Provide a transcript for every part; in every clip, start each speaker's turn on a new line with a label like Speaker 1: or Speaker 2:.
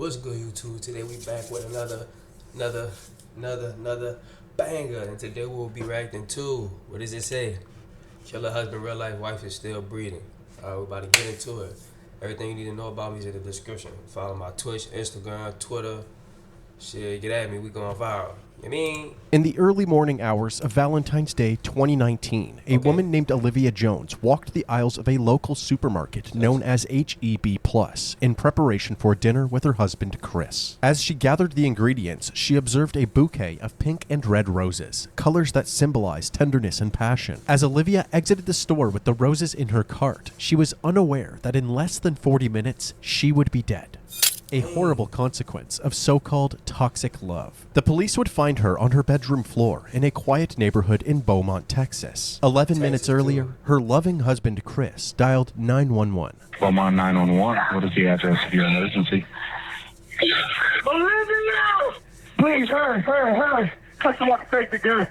Speaker 1: What's good, YouTube? Today we back with another banger, and today we'll be reacting to, what does it say? Killer husband, real life wife is still breathing. Alright, we're about to get into it. Everything you need to know about me is in the description. Follow my Twitch, Instagram, Twitter. Shit, get at me. We going viral. You mean?
Speaker 2: In the early morning hours of Valentine's Day 2019, a woman named Olivia Jones walked the aisles of a local supermarket known as H-E-B Plus in preparation for dinner with her husband, Chris. As she gathered the ingredients, she observed a bouquet of pink and red roses, colors that symbolize tenderness and passion. As Olivia exited the store with the roses in her cart, she was unaware that in less than 40 minutes, she would be dead. A horrible consequence of so-called toxic love. The police would find her on her bedroom floor in a quiet neighborhood in Beaumont, Texas. 11 minutes earlier, her loving husband, Chris, dialed 911.
Speaker 3: Beaumont 911, what is the address of your emergency?
Speaker 4: Olivia! Please, hurry. Someone take the gun.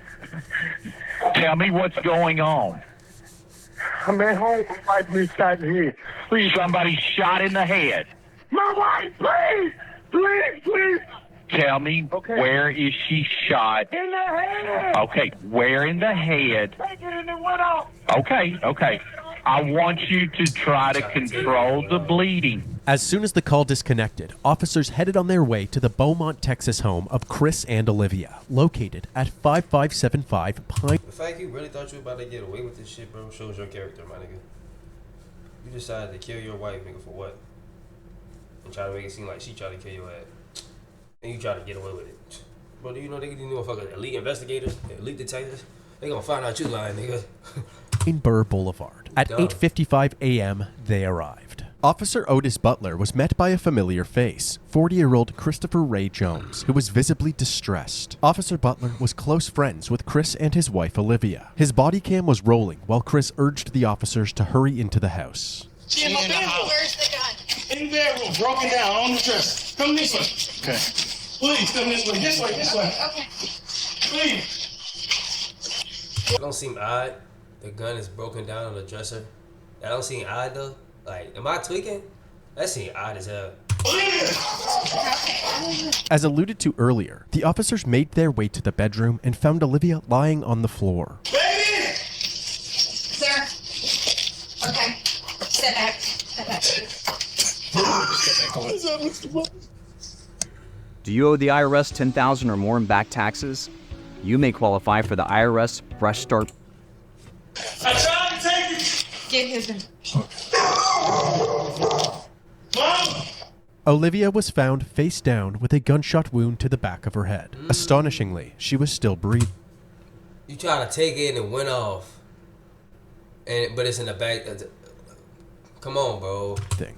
Speaker 3: Tell me what's going on.
Speaker 4: I'm at home. My wife been shot in the head. Please,
Speaker 3: Somebody shot in the head.
Speaker 4: my wife, please.
Speaker 3: Tell me,
Speaker 4: Okay.
Speaker 3: where is she shot?
Speaker 4: In the head.
Speaker 3: Okay, where in the head?
Speaker 4: Take it and it went off.
Speaker 3: Okay. I want you to try to control the bleeding.
Speaker 2: As soon as the call disconnected, officers headed on their way to the Beaumont, Texas home of Chris and Olivia, located at 5575 Pine.
Speaker 1: The fact you really thought you were about to get away with this shit, bro, shows your character, my nigga. You decided to kill your wife, nigga, for what? And try to make it seem like she tried to kill your ass. And you try to get away with it. Bro, do you know these motherfuckers, elite investigators, elite detectives, they gonna find out you lying, nigga.
Speaker 2: Burr Boulevard. At 8:55 a.m., they arrived. Officer Otis Butler was met by a familiar face, 40-year-old Christopher Ray Jones, who was visibly distressed. Officer Butler was close friends with Chris and his wife Olivia. His body cam was rolling while Chris urged the officers to hurry into the house.
Speaker 5: She in my bedroom. Where's the gun? In the bedroom, broken down on the dresser. Come this way. Okay. Please, come this way. This way.
Speaker 6: Okay.
Speaker 5: Please.
Speaker 1: It don't seem odd. The gun is broken down on the dresser. That don't seem odd, though. Like, am I tweaking? That seems odd as hell.
Speaker 2: As alluded to earlier, the officers made their way to the bedroom and found Olivia lying on the floor.
Speaker 5: Baby!
Speaker 6: Sir. Okay. Step back.
Speaker 5: What's up, Mr. Butler?
Speaker 7: Do you owe the IRS $10,000 or more in back taxes? You may qualify for the IRS Fresh Start.
Speaker 5: I tried to take it.
Speaker 6: Get his.
Speaker 5: Mom!
Speaker 2: Olivia was found face down with a gunshot wound to the back of her head. Astonishingly, she was still breathing.
Speaker 1: You try to take it and it went off. But it's in the back. Come on, bro.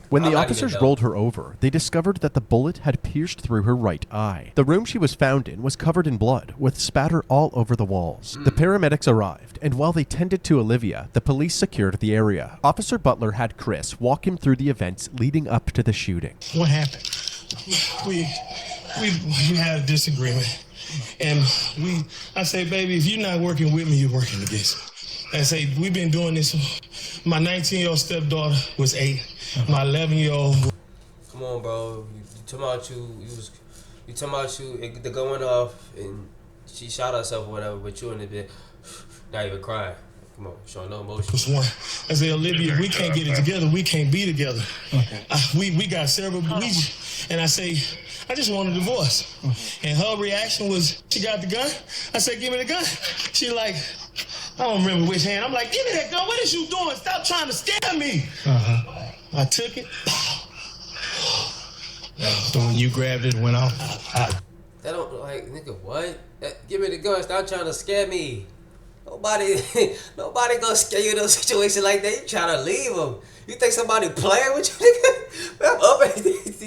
Speaker 2: When
Speaker 1: I'm
Speaker 2: the
Speaker 1: not
Speaker 2: officers
Speaker 1: even
Speaker 2: rolled her over, they discovered that the bullet had pierced through her right eye. The room she was found in was covered in blood, with spatter all over the walls. The paramedics arrived, and while they tended to Olivia, the police secured the area. Officer Butler had Chris walk him through the events leading up to the shooting.
Speaker 5: What happened? We had a disagreement. And I say, baby, if you're not working with me, you're working against me. I say, we've been doing this. My 19-year-old stepdaughter was 8. My 11-year-old.
Speaker 1: Come on, bro. You talking about the gun went off and she shot herself or whatever, but you in the bed, not even crying. Come on, showing no emotion.
Speaker 5: Was one. I say, Olivia, we can't get it together. We can't be together. Okay. We got several. And I say, I just want a divorce. And her reaction was, she got the gun. I said, give me the gun. She like, I don't remember which hand. I'm like, give me that gun. What is you doing? Stop trying to scare me. I took it. So when you grabbed it, went off.
Speaker 1: That don't, like, nigga, what? Give me the gun. Stop trying to scare me. Nobody gonna scare you in a situation like that. You trying to leave them. You think somebody playing with you, nigga? I'm up at this.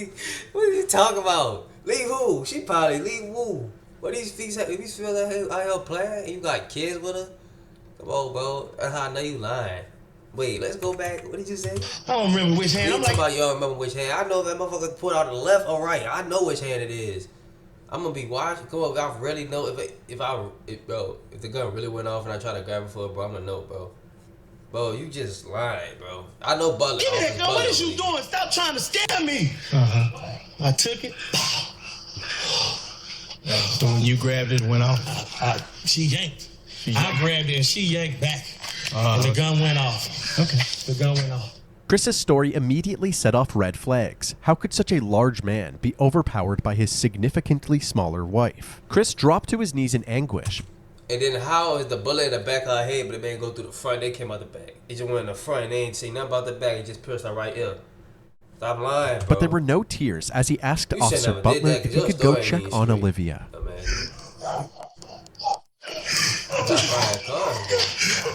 Speaker 1: What are you talking about? Leave who? She probably leave who? What these feet? If you feel that out here playing and you got kids with her, come on, bro. That's how I know you lying. Wait, let's go back. What did you say?
Speaker 5: I don't remember which hand.
Speaker 1: You
Speaker 5: I'm
Speaker 1: talking
Speaker 5: like,
Speaker 1: about you don't remember which hand. I know if that motherfucker put out the left or right. I know which hand it is. I'm gonna be watching. Come on, I really know if the gun really went off and I try to grab it for it, bro. I'm gonna know, bro. Bro, you just lying, bro. I know Butler.
Speaker 5: Give me that gun. What is you doing? Stop trying to scare me. I took it.
Speaker 8: So when you grabbed it, it went off?
Speaker 5: She yanked. I grabbed it and she yanked back. And the gun went off.
Speaker 8: Okay.
Speaker 5: The gun went off.
Speaker 2: Chris's story immediately set off red flags. How could such a large man be overpowered by his significantly smaller wife? Chris dropped to his knees in anguish.
Speaker 1: And then how is the bullet in the back of her head, but it didn't go through the front? They came out the back. It just went in the front. They ain't seen nothing about the back. It just pierced her right ear. Stop lying, bro.
Speaker 2: But there were no tears as he asked
Speaker 1: You
Speaker 2: Officer
Speaker 1: shouldn't have did
Speaker 2: Butler
Speaker 1: that, 'cause
Speaker 2: if he
Speaker 1: your
Speaker 2: could go
Speaker 1: story
Speaker 2: check
Speaker 1: ain't
Speaker 2: on
Speaker 1: straight.
Speaker 2: Olivia.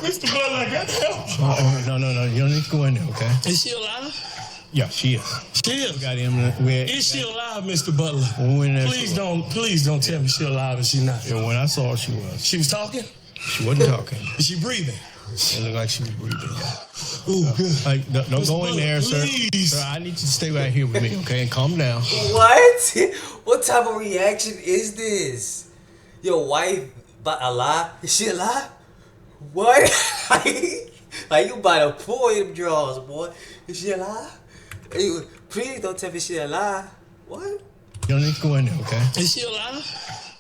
Speaker 5: Mr. Butler, I got help.
Speaker 8: No. You don't need to go in there, okay?
Speaker 5: Is she alive?
Speaker 8: Yeah, she is.
Speaker 5: She is.
Speaker 8: We got him.
Speaker 5: Is she alive, Mr. Butler?
Speaker 8: When that-
Speaker 5: Please don't tell me she alive if she not.
Speaker 8: Yeah, when I saw her, she was.
Speaker 5: She was talking?
Speaker 8: She wasn't talking.
Speaker 5: Is she breathing?
Speaker 8: It looked like she was breathing.
Speaker 5: Ooh, good.
Speaker 8: Hey, don't go in there, sir.
Speaker 5: Please.
Speaker 8: Sir, I need you to stay right here with me, okay? And calm down.
Speaker 1: What? What type of reaction is this? Your wife alive? Is she alive? What? Like you by the pull them draws, boy. Is she alive? Hey, please don't tell me she alive. What?
Speaker 8: You don't need to go in there, okay?
Speaker 5: Is she alive?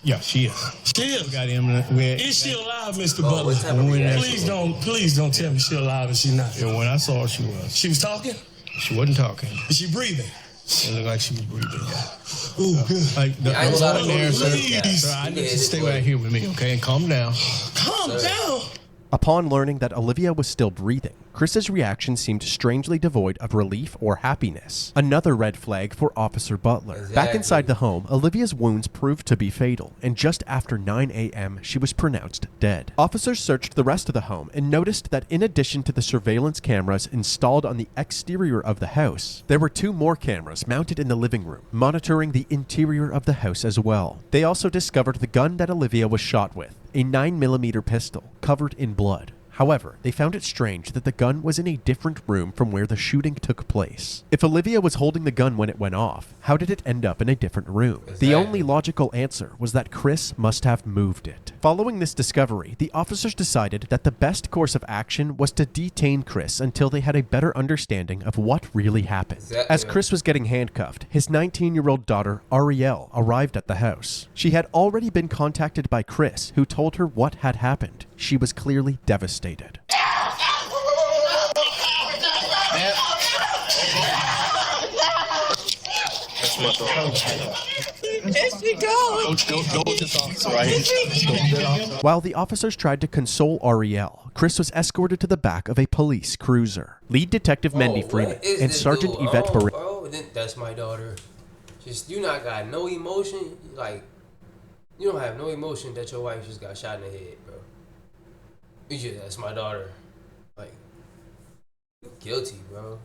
Speaker 8: Yeah, she is.
Speaker 5: She is.
Speaker 8: We got him.
Speaker 5: Is she alive, Mr.
Speaker 1: Oh,
Speaker 5: Butler?
Speaker 1: what type of reaction?
Speaker 5: Please don't tell me she alive if she not.
Speaker 8: Yeah, when I saw her, she was.
Speaker 5: She was talking?
Speaker 8: She wasn't talking.
Speaker 5: Is she breathing?
Speaker 8: It looked like she was breathing.
Speaker 5: Ooh, good.
Speaker 8: Hey,
Speaker 1: I ain't
Speaker 8: don't
Speaker 1: gonna
Speaker 8: go in there, sir.
Speaker 5: Please.
Speaker 8: Sir, I need you to stay right here with me, okay? And calm down.
Speaker 5: Calm down.
Speaker 2: Upon learning that Olivia was still breathing, Chris's reaction seemed strangely devoid of relief or happiness. Another red flag for Officer Butler. Back
Speaker 1: Exactly.
Speaker 2: inside the home, Olivia's wounds proved to be fatal, and just after 9 a.m., she was pronounced dead. Officers searched the rest of the home and noticed that in addition to the surveillance cameras installed on the exterior of the house, there were 2 more cameras mounted in the living room, monitoring the interior of the house as well. They also discovered the gun that Olivia was shot with, a 9mm pistol covered in blood. However, they found it strange that the gun was in a different room from where the shooting took place. If Olivia was holding the gun when it went off, how did it end up in a different room? The only logical answer was that Chris must have moved it. Following this discovery, the officers decided that the best course of action was to detain Chris until they had a better understanding of what really happened. As Chris was getting handcuffed, his 19-year-old daughter, Ariel, arrived at the house. She had already been contacted by Chris, who told her what had happened. She was clearly devastated. While the officers tried to console Ariel, Chris was escorted to the back of a police cruiser. Lead Detective Mendy Freeman and Sergeant Yvette Barrett.
Speaker 1: Bro, that's my daughter. Just you not got no emotion. Like you don't have no emotion that your wife just got shot in the head, bro. You just that's my daughter. Like you guilty, bro.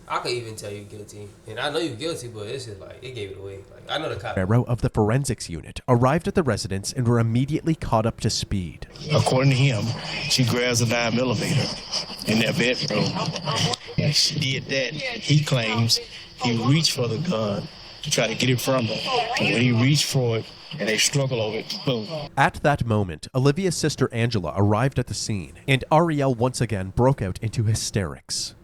Speaker 1: I could even tell you guilty, and I know you're guilty, but it's just like it gave it away. Like I know the cop.
Speaker 2: of the forensics unit arrived at the residence and were immediately caught up to speed.
Speaker 8: According to him, she grabs a 9mm in their bedroom. And she did that. He claims he reached for the gun to try to get it from her. And when he reached for it and they struggle over it, boom.
Speaker 2: At that moment, Olivia's sister Angela arrived at the scene, and Ariel once again broke out into hysterics.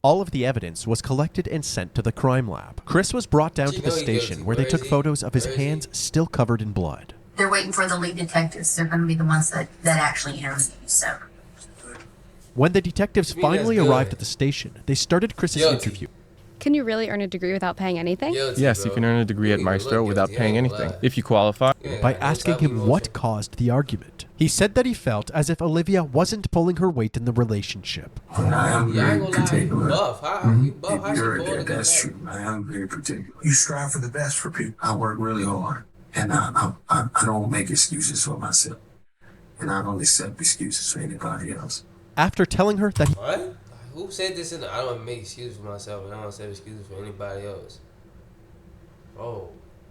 Speaker 2: All of the evidence was collected and sent to the crime lab. Chris was brought down to the station where they took photos of his hands still covered in blood.
Speaker 6: They're waiting for the lead detectives. They're going to be the ones that actually interview you, so.
Speaker 2: When the detectives finally arrived at the station, they started Chris's interview.
Speaker 9: Can you really earn a degree without paying anything?
Speaker 10: Yes, you can earn a degree at Maestro without paying anything, if you qualify.
Speaker 2: By asking him what caused the argument. He said that he felt as if Olivia wasn't pulling her weight in the relationship.
Speaker 11: I am very particular.
Speaker 1: That's
Speaker 11: true. I am very particular. You strive for the best for people. I work really hard, and I don't make excuses for myself, and I don't accept excuses for anybody else.
Speaker 2: After telling her that
Speaker 1: What? Who said this? I don't make excuses for myself, and I don't accept excuses for anybody else. Bro,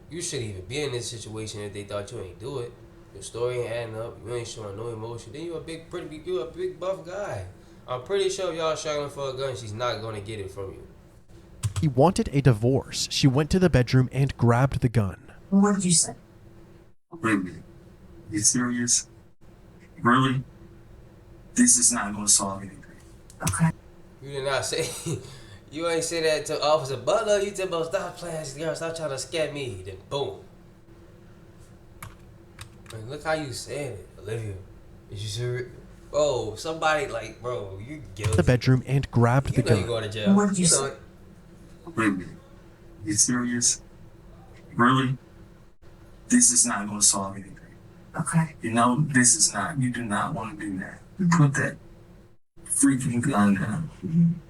Speaker 1: you shouldn't even be in this situation if they thought you ain't do it. Your story ain't adding up. You ain't showing no emotion. Then you a big buff guy. I'm pretty sure if y'all struggling for a gun, she's not gonna get it from you.
Speaker 2: he wanted a divorce, she went to the bedroom and grabbed the gun.
Speaker 6: What did you say?
Speaker 11: Baby, you serious? Really? This is not going to solve anything.
Speaker 6: Okay.
Speaker 1: You did not say. You ain't say that to Officer Butler. You said, "About stop playing, girl. Stop trying to scare me." Then boom. Man, look how you said it, Olivia. Is you serious? Bro, somebody like, bro, you guilty.
Speaker 2: The bedroom and grabbed the
Speaker 1: You know you
Speaker 2: gun.
Speaker 1: going to jail.
Speaker 6: What did you
Speaker 1: know
Speaker 6: say?
Speaker 1: it.
Speaker 11: Wait a minute. You serious? Really? This is not going to solve anything.
Speaker 6: Okay.
Speaker 11: You know, this is not, you do not want to do that. Put that freaking gun down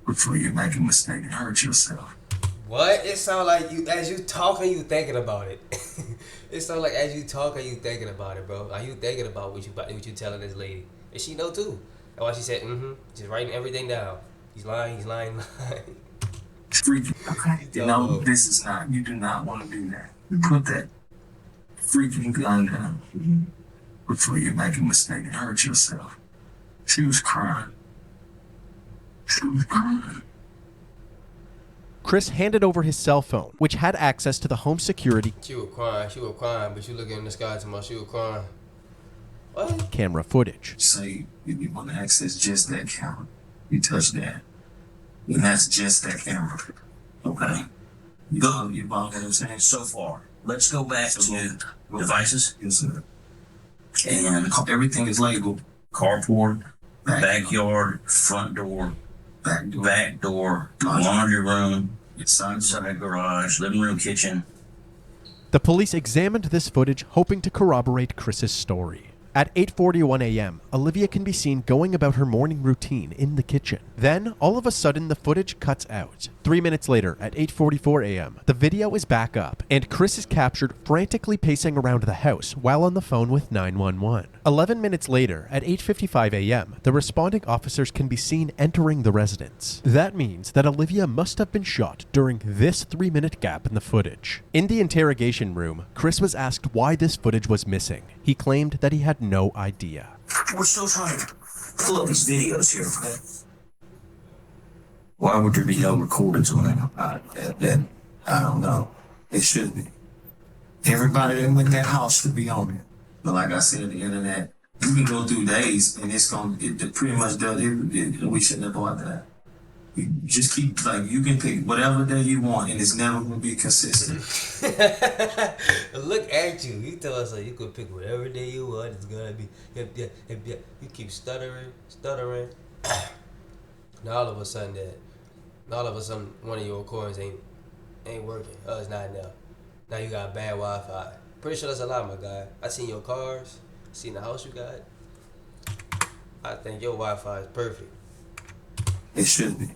Speaker 11: before you make a mistake and hurt yourself.
Speaker 1: What? It sound like you, as you talking, you thinking about it. It sound like as you talking, you thinking about it, bro. Are you thinking about what you telling this lady? And she know too. That's why she said, just writing everything down. He's lying, lying.
Speaker 11: Freaking.
Speaker 6: Okay.
Speaker 11: You know, this is not, you do not want to do that. Put that freaking gun down before you make a mistake and hurt yourself. She was crying. She was crying.
Speaker 2: Chris handed over his cell phone, which had access to the home security
Speaker 1: She was crying, but you looking in the sky to my, she was crying. What?
Speaker 2: camera footage.
Speaker 11: Say, if you want to access just that camera, you touch that. And that's just that camera. Okay? You follow what I'm saying?
Speaker 12: So far, let's go back to devices.
Speaker 11: Yes, sir. And everything is labeled.
Speaker 12: Carport, backyard, front door, back door, laundry room, side garage, living room, kitchen.
Speaker 2: The police examined this footage, hoping to corroborate Chris's story. At 8:41 a.m., Olivia can be seen going about her morning routine in the kitchen. Then, all of a sudden, the footage cuts out. 3 minutes later, at 8:44 a.m., the video is back up, and Chris is captured frantically pacing around the house while on the phone with 911. 11 minutes later, at 8:55 a.m., the responding officers can be seen entering the residence. That means that Olivia must have been shot during this 3-minute gap in the footage. In the interrogation room, Chris was asked why this footage was missing. He claimed that he had no idea.
Speaker 12: We're still trying to pull up these videos here, okay? Why would there be no recordings on them?
Speaker 11: I don't know. It should be. Everybody that went in that house should be on it. But like I said, the internet, you can go through days and it pretty much does it. We shouldn't have bought that. You just keep, like, you can pick whatever day you want and it's never going to be consistent.
Speaker 1: Look at you. You tell us you could pick whatever day you want. It's gonna be. You keep stuttering. Now all of a sudden one of your recordings ain't working. Oh, it's not now. Now you got bad Wi-Fi. Pretty sure that's a lot, my guy. I seen your cars. Seen the house you got. I think your Wi-Fi is perfect.
Speaker 11: It should be.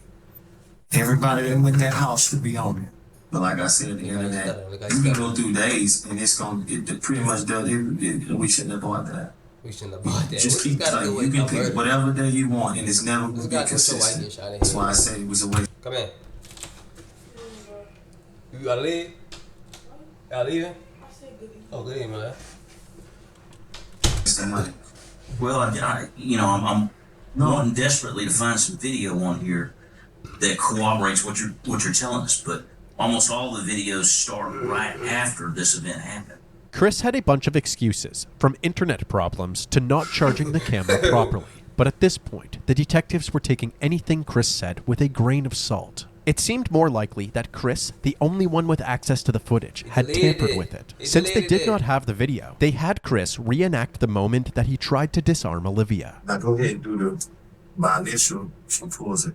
Speaker 11: Everybody that went in that house should be on it. But like I said, the internet, you can go through days and it pretty much does it. We shouldn't have bought that.
Speaker 1: We shouldn't have bought that.
Speaker 11: Just keep, like, you can pick whatever day you want and it's never going to be consistent. That's why I said it was a waste.
Speaker 1: Come in. You gotta leave? Y'all leaving? Oh, good evening, man.
Speaker 11: It's the money.
Speaker 12: Well, I'm wanting desperately to find some video on here that corroborates what you're telling us, but almost all the videos start right after this event happened.
Speaker 2: Chris had a bunch of excuses, from internet problems to not charging the camera properly. But at this point, the detectives were taking anything Chris said with a grain of salt. It seemed more likely that Chris, the only one with access to the footage, had tampered with it. Since they did not have the video, they had Chris reenact the moment that he tried to disarm Olivia.
Speaker 11: Now go ahead and do my initial. She pulls it.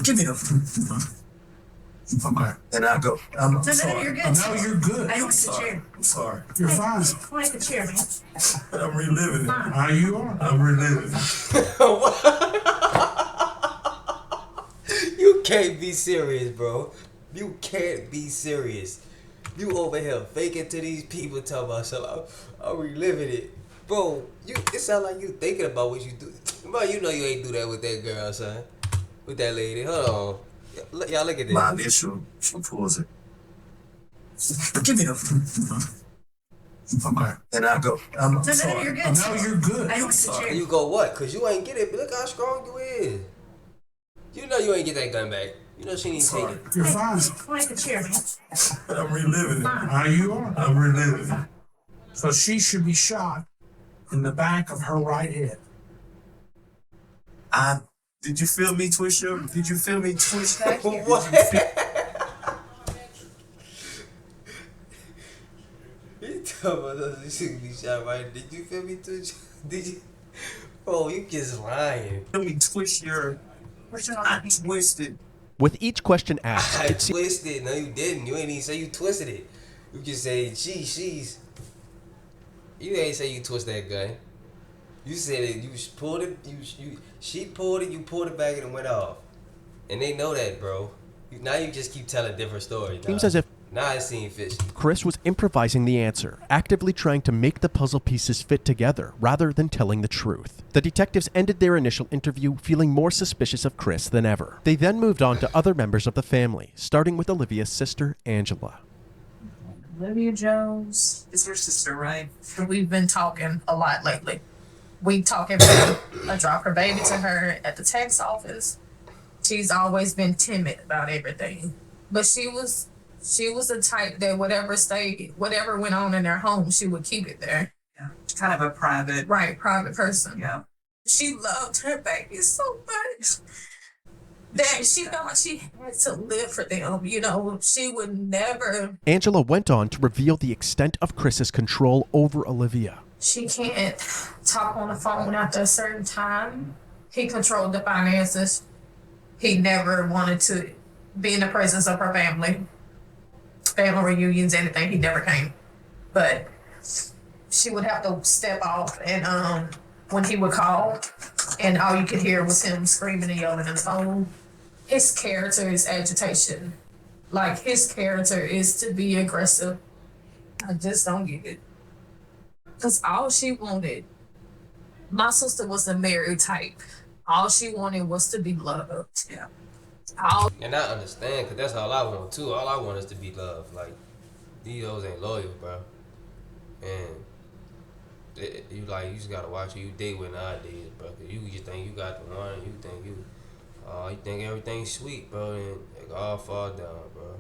Speaker 11: Give me the. Okay. And I go. I'm sorry.
Speaker 6: You're good.
Speaker 11: No, you're good.
Speaker 6: I don't want the chair.
Speaker 11: I'm sorry. You're fine.
Speaker 6: I like the chair, man.
Speaker 11: I'm reliving it. How you are? I'm reliving it.
Speaker 1: You can't be serious, bro. You can't be serious. You over here faking to these people talking about something. I'm reliving it. Bro, it sound like you thinking about what you do. Bro, you know you ain't do that with that girl, son. With that lady. Hold on. Y'all look at this.
Speaker 11: My initial. She pulls it. Give me the. Okay. And I go. I'm sorry.
Speaker 6: You're good.
Speaker 11: No, you're good.
Speaker 6: I don't want the chair.
Speaker 1: You go what? Cause you ain't get it. But look how strong you is. You know you ain't get that gun back. You know she didn't take it.
Speaker 11: You're fine.
Speaker 6: I like the chair, man.
Speaker 11: I'm reliving it. How you are? I'm reliving it.
Speaker 4: So she should be shot
Speaker 11: in the back of her right head. Did you feel me twist did you feel me twist that?
Speaker 1: What? You talking about those? You should be shot right. Did you feel me twist? Did you? Bro, you just lying.
Speaker 11: Feel me twist your... I twisted.
Speaker 2: With each question asked,
Speaker 1: I twisted. No, you didn't. You ain't even say you twisted it. You just say, she's. You ain't say you twist that gun. You said it. You pulled it. She pulled it. You pulled it back and it went off. And they know that, bro. Now you just keep telling different stories.
Speaker 2: Seems as if
Speaker 1: now it seems fishy.
Speaker 2: Chris was improvising the answer, actively trying to make the puzzle pieces fit together rather than telling the truth. The detectives ended their initial interview feeling more suspicious of Chris than ever. They then moved on to other members of the family, starting with Olivia's sister, Angela.
Speaker 13: Olivia Jones is your sister, right? We've been talking a lot lately. We talk every day. I drop her baby to her at the tax office. She's always been timid about everything, but she was the type that whatever went on in their home, she would keep it there.
Speaker 14: Yeah, kind of a private
Speaker 13: person.
Speaker 14: Yeah,
Speaker 13: she loved her baby so much that she felt like she had to live for them. You know, she would never.
Speaker 2: Angela went on to reveal the extent of Chris's control over Olivia.
Speaker 13: She can't talk on the phone after a certain time. He controlled the finances. He never wanted to be in the presence of her family reunions, anything. He never came. But she would have to step off, and when he would call, and all you could hear was him screaming and yelling on the phone. His character is agitation. Like, his character is to be aggressive. I just don't get it. Because all she wanted, my sister was a married type. All she wanted was to be loved.
Speaker 14: Yeah.
Speaker 1: And I understand, because that's all I want too. All I want is to be loved. Like, these hoes ain't loyal, bro. And you just gotta watch who you date with nowadays, bro. Cause you just think you got the one, and you think everything's sweet, bro, and it all fall down, bro.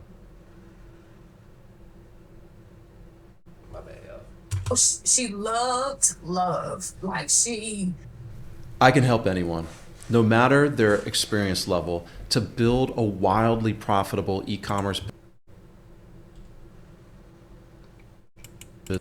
Speaker 1: My bad, y'all.
Speaker 13: She loved love. Like,
Speaker 15: I can help anyone, no matter their experience level, to build a wildly profitable e-commerce business.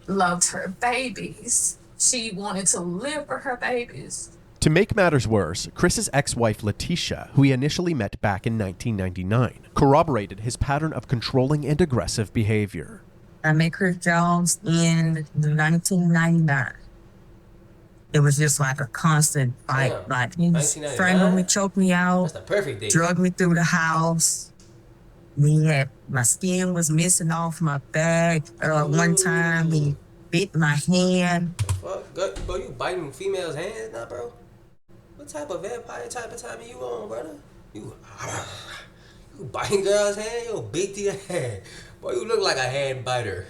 Speaker 13: Loved her babies. She wanted to live for her babies.
Speaker 2: To make matters worse, Chris's ex-wife Letitia, who he initially met back in 1999, corroborated his pattern of controlling and aggressive behavior.
Speaker 16: I met Chris Jones in 1999. It was just like a constant fight.
Speaker 1: Damn.
Speaker 16: Like, he strangled me, choked me out,
Speaker 1: That's the perfect date.
Speaker 16: drug me through the house. My skin was missing off my back. One time he bit my hand.
Speaker 1: Fuck, bro, you biting females' hands now, bro? What type of vampire type of time are you on, brother? You biting girls' hand? You big to your hand. Boy, you look like a hand biter.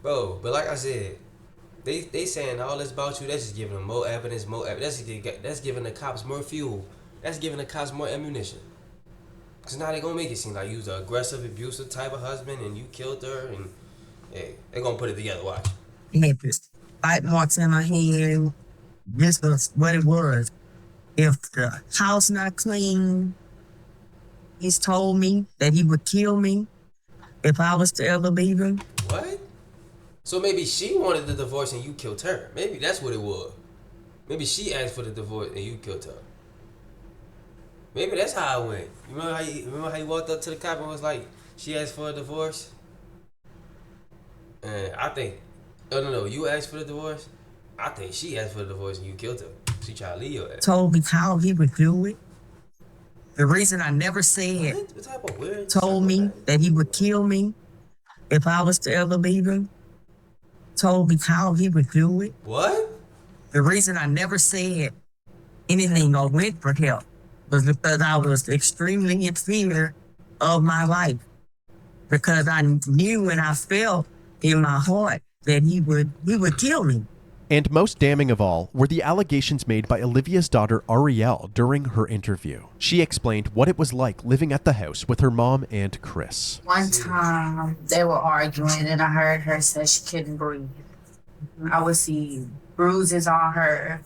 Speaker 1: Bro, but like I said, they saying all this about you, that's just giving them more evidence, that's giving the cops more fuel. That's giving the cops more ammunition. Because now they going to make it seem like you was an aggressive, abusive type of husband and you killed her, and hey, they going to put it together, watch.
Speaker 16: He had this bite marks in my hand. This was what it was. If the house not clean, he's told me that he would kill me if I was to ever leave him.
Speaker 1: What? So maybe she wanted the divorce and you killed her. Maybe that's what it was. Maybe she asked for the divorce and you killed her. Maybe that's how it went. You remember how you walked up to the cop and was like, she asked for a divorce? And I think, no, you asked for the divorce? I think she asked for the divorce and you killed her. She tried to leave your ass.
Speaker 16: Told me how he would do it. The reason I never said,
Speaker 1: What type of weird
Speaker 16: told me that he would kill me if I was to ever leave him. Told me how he would do it.
Speaker 1: What?
Speaker 16: The reason I never said anything or went for help was because I was extremely in fear of my life. Because I knew and I felt in my heart that he would kill me.
Speaker 2: And most damning of all were the allegations made by Olivia's daughter Ariel during her interview. She explained what it was like living at the house with her mom and Chris.
Speaker 6: One time they were arguing and I heard her say she couldn't breathe. I would see bruises on her.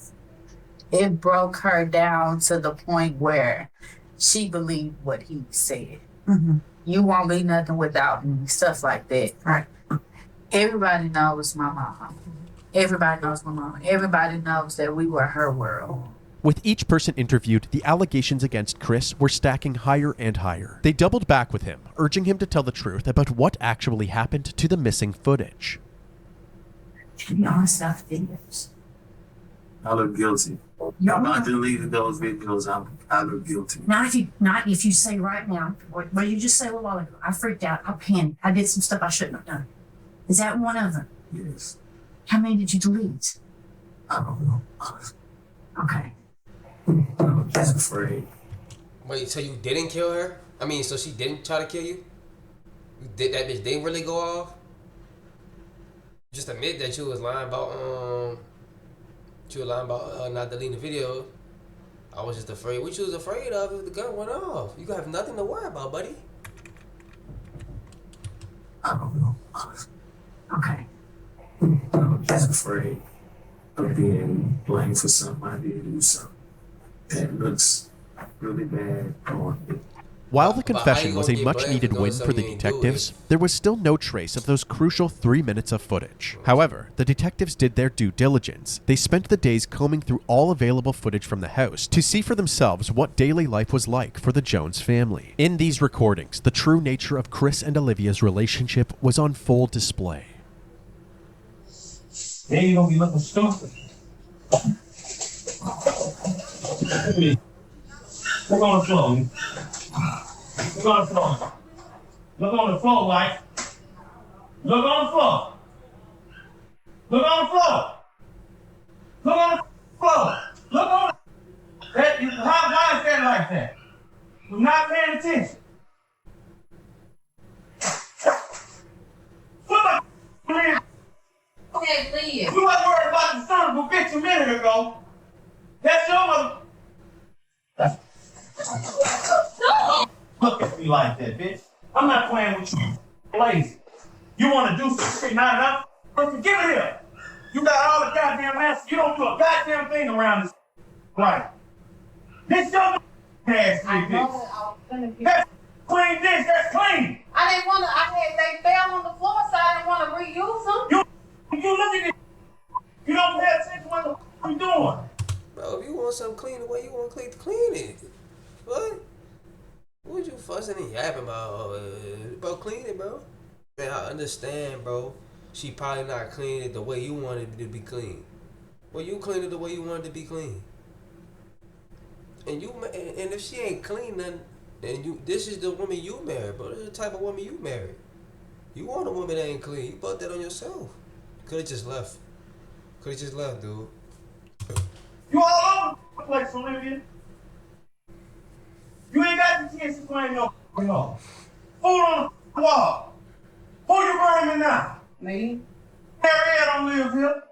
Speaker 6: It broke her down to the point where she believed what he said. You won't be nothing without me, stuff like that. Right. Everybody knows my mama. Everybody knows my mama. Everybody knows that we were her world.
Speaker 2: With each person interviewed, the allegations against Chris were stacking higher and higher. They doubled back with him, urging him to tell the truth about what actually happened to the missing footage.
Speaker 6: To be honest, I videos.
Speaker 11: I look guilty. I'm not deleting those videos. I look guilty.
Speaker 6: Not if you say right now, what you just said a while ago, I freaked out, I panicked, I did some stuff I shouldn't have done. Is that one of them?
Speaker 11: Yes.
Speaker 6: How many did you delete?
Speaker 11: I don't know.
Speaker 6: Okay.
Speaker 11: I'm just afraid.
Speaker 1: Wait, so you didn't kill her? I mean, so she didn't try to kill you? You did that bitch didn't really go off? Just admit that you was lying about not deleting the video. I was just afraid. What you was afraid of if the gun went off? You have nothing to worry about, buddy.
Speaker 11: I don't know.
Speaker 6: Okay.
Speaker 11: I'm just afraid of being blamed for something I did do something that looks really bad on me.
Speaker 2: While the confession was a much-needed win for the detectives, there was still no trace of those crucial 3 minutes of footage. However, the detectives did their due diligence. They spent the days combing through all available footage from the house to see for themselves what daily life was like for the Jones family. In these recordings, the true nature of Chris and Olivia's relationship was on full display.
Speaker 4: Then you gonna be looking stupid. Look on the floor. Look on the floor. Look on the floor, Mike. Look on the floor. Look on the floor. Look on the floor. Look on that. Why is that like that? You're not paying attention. What the man?
Speaker 6: Okay, please.
Speaker 4: You wasn't worried about the son of a bitch a minute ago. That's your mother. Look at me like that, bitch. I'm not playing with you. Lazy. You want to do some shit, not enough? Give it here. You got all the goddamn answers. You don't do a goddamn thing around this. Right. This your ass, bitch. That's clean dish. That's clean.
Speaker 13: I didn't want to. They fell on the floor, so I didn't want to reuse them.
Speaker 4: You look at it. You don't pay attention to what the f*** you doing.
Speaker 1: Bro, if you want something clean the way you want clean it. What? What you fussing and yapping about? Bro, clean it, bro. Man, I understand, bro. She probably not cleaning it the way you wanted it to be clean. Well, you clean it the way you want it to be clean. And if she ain't clean nothing, and this is the woman you married, bro. This is the type of woman you married. You want a woman that ain't clean. You bought that on yourself. Could've just left. Could've just left, dude.
Speaker 4: You all over the place, Olivia. You ain't got the chance to claim no off. Food on the wall. Who you burning now?
Speaker 13: Me.
Speaker 4: Harriet don't live here.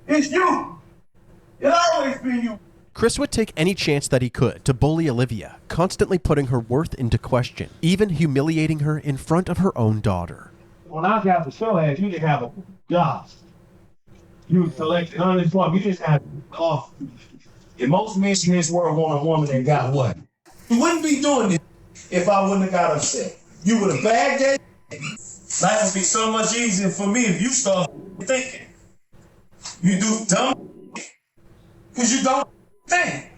Speaker 4: It's you. It's always been you.
Speaker 2: Chris would take any chance that he could to bully Olivia, constantly putting her worth into question, even humiliating her in front of her own daughter.
Speaker 4: When I got the show ass, you didn't have a job. You collected unemployment. You just had off. And most men in this world want a woman that got what? You wouldn't be doing this if I wouldn't have got upset. You would have bagged that. Life would be so much easier for me if you start thinking. You do dumb because you don't think.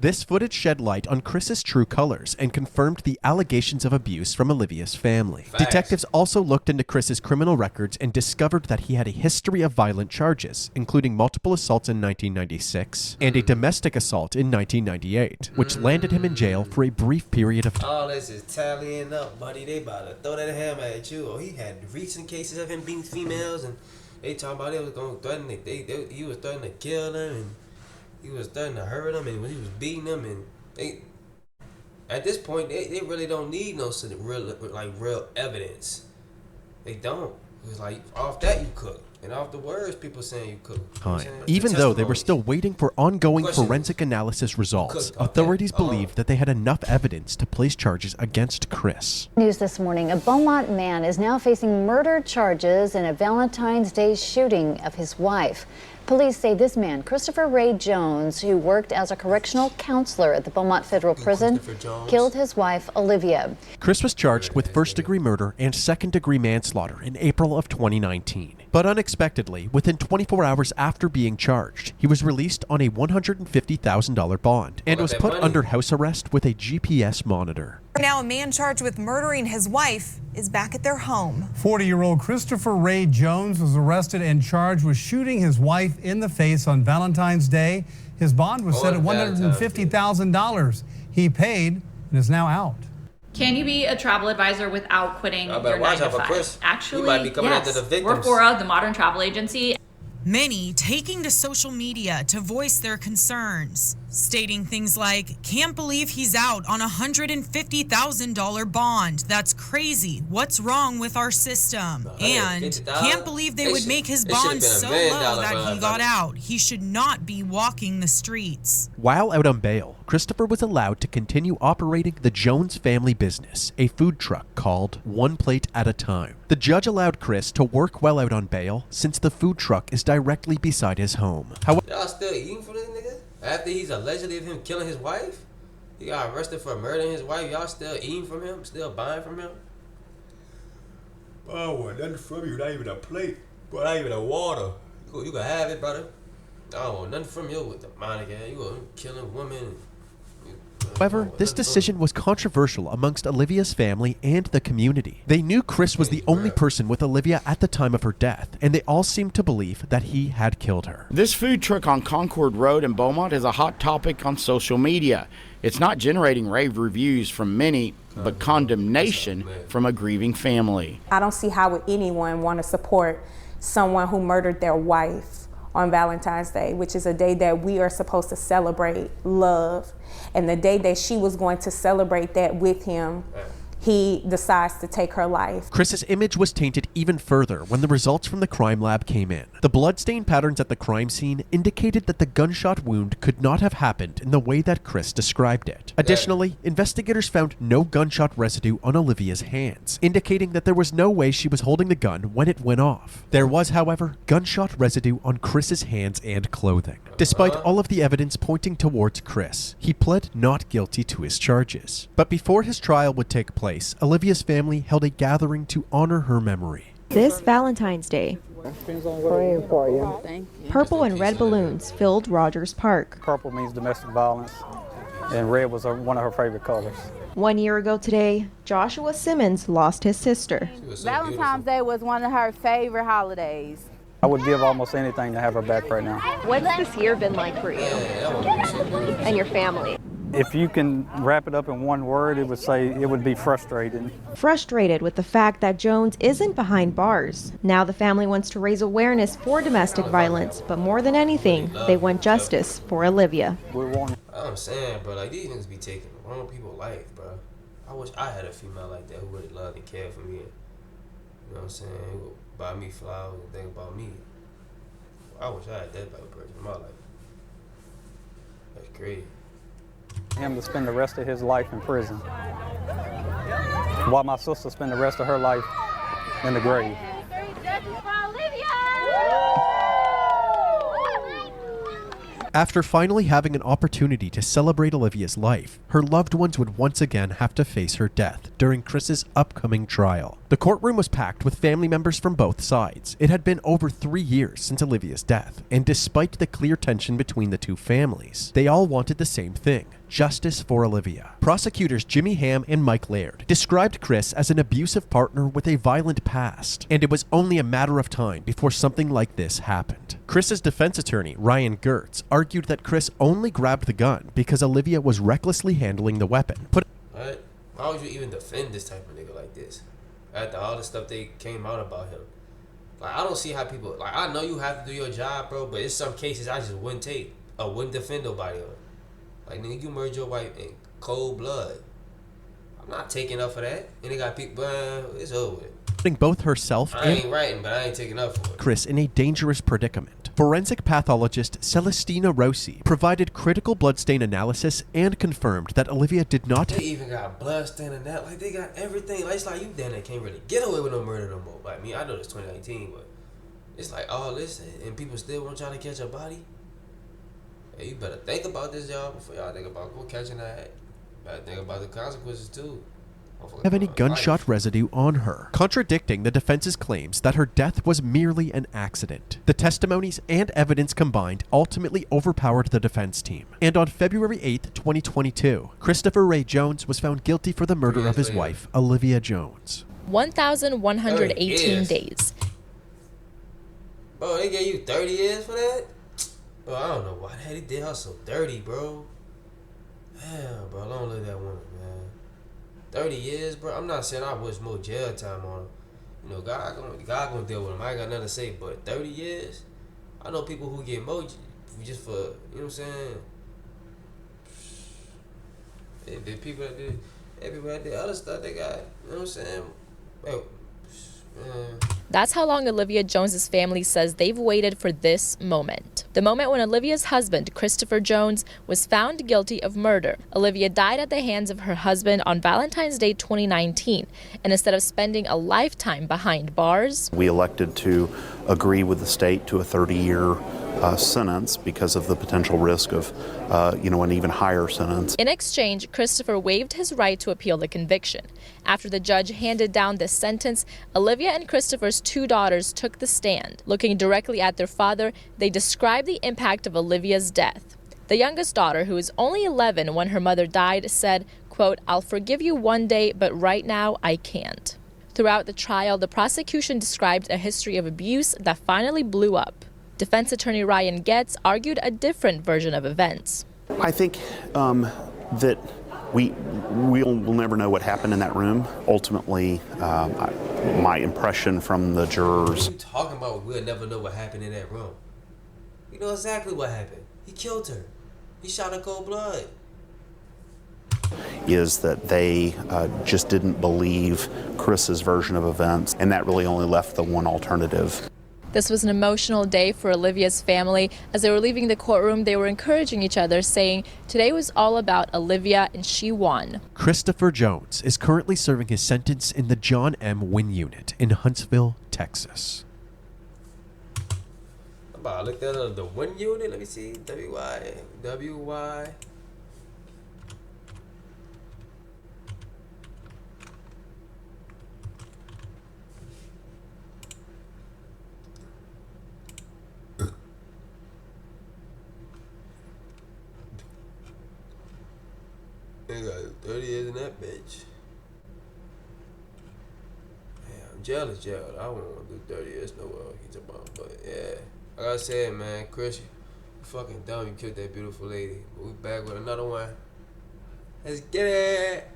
Speaker 2: This footage shed light on Chris's true colors and confirmed the allegations of abuse from Olivia's family.
Speaker 1: Facts.
Speaker 2: Detectives also looked into Chris's criminal records and discovered that he had a history of violent charges, including multiple assaults in 1996 and a domestic assault in 1998, which landed him in jail for a brief period of time.
Speaker 1: All this is tallying up, buddy. They about to throw that hammer at you. Oh, he had recent cases of him beating females, and they talking about it was going to threaten it. He was threatening to kill them, and he was starting to hurt them, and when he was beating them, and at this point, they really don't need no real evidence. They don't. It's like off that you cook. And off the words, people saying you cook.
Speaker 2: Time. Even though they were still waiting for ongoing forensic analysis results, authorities believed that they had enough evidence to place charges against Chris.
Speaker 17: News this morning, a Beaumont man is now facing murder charges in a Valentine's Day shooting of his wife. Police say this man, Christopher Ray Jones, who worked as a correctional counselor at the Beaumont Federal Prison, killed his wife, Olivia.
Speaker 2: Chris was charged with first-degree murder and second-degree manslaughter in April of 2019. But unexpectedly, within 24 hours after being charged, he was released on a $150,000 bond and was put under house arrest with a GPS monitor.
Speaker 18: Now a man charged with murdering his wife is back at their home.
Speaker 19: 40-year-old Christopher Ray Jones was arrested and charged with shooting his wife in the face on Valentine's Day. His bond was set at $150,000. He paid and is now out.
Speaker 20: Can you be a travel advisor without quitting your 9 to 5? Actually,
Speaker 1: might be coming
Speaker 20: yes.
Speaker 1: after the victims.
Speaker 20: We're Fora, the modern travel agency.
Speaker 18: Many taking to social media to voice their concerns, stating things like, "Can't believe he's out on a $150,000 bond. That's crazy. What's wrong with our system?" And "Can't believe they would make his bond so low that he got out. He should not be walking the streets."
Speaker 2: While out on bail, Christopher was allowed to continue operating the Jones family business, a food truck called One Plate at a Time. The judge allowed Chris to work while out on bail since the food truck is directly beside his home. However,
Speaker 1: y'all still eating for this nigga? After he's allegedly of him killing his wife? He got arrested for murdering his wife. Y'all still eating from him? Still buying from him? I don't want nothing from you. Not even a plate. But not even a water. You can have it, brother. I don't want nothing from you with the mind again. You were killing women.
Speaker 2: However, this decision was controversial amongst Olivia's family and the community. They knew Chris was the only person with Olivia at the time of her death, and they all seemed to believe that he had killed her.
Speaker 21: This food truck on Concord Road in Beaumont is a hot topic on social media. It's not generating rave reviews from many, but condemnation from a grieving family.
Speaker 22: I don't see how would anyone want to support someone who murdered their wife on Valentine's Day, which is a day that we are supposed to celebrate love. And the day that she was going to celebrate that with him, he decides to take her life.
Speaker 2: Chris's image was tainted even further when the results from the crime lab came in. The bloodstain patterns at the crime scene indicated that the gunshot wound could not have happened in the way that Chris described it. Additionally, investigators found no gunshot residue on Olivia's hands, indicating that there was no way she was holding the gun when it went off. There was, however, gunshot residue on Chris's hands and clothing. Despite all of the evidence pointing towards Chris, he pled not guilty to his charges. But before his trial would take place, Olivia's family held a gathering to honor her memory.
Speaker 23: This Valentine's Day,
Speaker 24: Praying for you.
Speaker 23: purple and red balloons filled Rogers Park.
Speaker 24: Purple means domestic violence, and red was one of her favorite colors.
Speaker 23: 1 year ago today, Joshua Simmons lost his sister.
Speaker 25: Valentine's Day was one of her favorite holidays.
Speaker 24: I would give almost anything to have her back right now.
Speaker 23: What's this year been like for you and your family?
Speaker 24: If you can wrap it up in one word, it would be frustrating.
Speaker 23: Frustrated with the fact that Jones isn't behind bars. Now the family wants to raise awareness for domestic violence, but more than anything, they want justice for Olivia.
Speaker 1: I'm saying, bro, like these niggas be taking wrong people's life, bro. I wish I had a female like that who really loved and cared for me. You know what I'm saying? Who would buy me flowers and think about me. I wish I had that type of person in my life. That's crazy.
Speaker 24: Him to spend the rest of his life in prison, while my sister spent the rest of her life in the grave.
Speaker 2: After finally having an opportunity to celebrate Olivia's life, her loved ones would once again have to face her death during Chris's upcoming trial. The courtroom was packed with family members from both sides. It had been over 3 years since Olivia's death, and despite the clear tension between the two families, they all wanted the same thing: justice for Olivia. Prosecutors Jimmy Ham and Mike Laird described Chris as an abusive partner with a violent past, and it was only a matter of time before something like this happened. Chris's defense attorney, Ryan Gertz, argued that Chris only grabbed the gun because Olivia was recklessly handling the weapon.
Speaker 1: Right? Why would you even defend this type of nigga like this? After all the stuff they came out about him. Like, I don't see how people, like, I know you have to do your job, bro, but in some cases I just wouldn't take. I wouldn't defend nobody on. Like, nigga, you murdered your wife in cold blood. I'm not taking up for that. And they got people, it's over with.
Speaker 2: Putting both herself
Speaker 1: I ain't writing, but I ain't taking up for it.
Speaker 2: Chris in a dangerous predicament. Forensic pathologist Celestina Rossi provided critical bloodstain analysis and confirmed that Olivia did not.
Speaker 1: They even got bloodstain and that. Like, they got everything. Like, it's like you damn near can't really get away with no murder no more. Like, I know it's 2019, but it's like all this, and people still want y'all to catch a body. Hey, you better think about this, y'all, before y'all think about go catching that. Better think about the consequences, too.
Speaker 2: Have any gunshot residue on her, contradicting the defense's claims that her death was merely an accident. The testimonies and evidence combined ultimately overpowered the defense team. And on February 8th, 2022, Christopher Ray Jones was found guilty for the murder of his wife, Olivia Jones.
Speaker 3: 1,118 days.
Speaker 1: Bro, they gave you 30 years for that? Bro, I don't know why the hell he did her so dirty, bro. Damn, bro, long live that woman, man. 30 years, bro. I'm not saying I wish more jail time on him. You know, God gonna deal with him. I ain't got nothing to say, but 30 years? I know people who get more just for, you know what I'm saying? The people that did, people that did other stuff, they got, you know what I'm saying? Man.
Speaker 3: That's how long Olivia Jones's family says they've waited for this moment. The moment when Olivia's husband, Christopher Jones, was found guilty of murder. Olivia died at the hands of her husband on Valentine's Day 2019, and instead of spending a lifetime behind bars,
Speaker 5: we elected to agree with the state to a 30-year sentence because of the potential risk of, an even higher sentence.
Speaker 3: In exchange, Christopher waived his right to appeal the conviction. After the judge handed down this sentence, Olivia and Christopher's two daughters took the stand. Looking directly at their father, they described the impact of Olivia's death. The youngest daughter, who was only 11 when her mother died, said, quote, "I'll forgive you one day, but right now I can't." Throughout the trial, the prosecution described a history of abuse that finally blew up. Defense attorney Ryan Getz argued a different version of events.
Speaker 5: I think that we'll never know what happened in that room. Ultimately, my impression from the jurors.
Speaker 1: What are you talking about? We'll never know what happened in that room. You know exactly what happened. He killed her. He shot her cold blood.
Speaker 5: Is that they just didn't believe Chris's version of events, and that really only left the one alternative.
Speaker 3: This was an emotional day for Olivia's family. As they were leaving the courtroom, they were encouraging each other, saying today was all about Olivia and she won.
Speaker 2: Christopher Jones is currently serving his sentence in the John M. Wynn Unit in Huntsville, Texas.
Speaker 1: I'm about to look that up. The Wynn Unit, let me see. W-Y. They got 30 years in that bitch. Yeah, I'm jealous, Gerald. I wouldn't want to do 30 years no more. But yeah, like I said, man, Chris, you fucking dumb. You killed that beautiful lady. But we back with another one. Let's get it.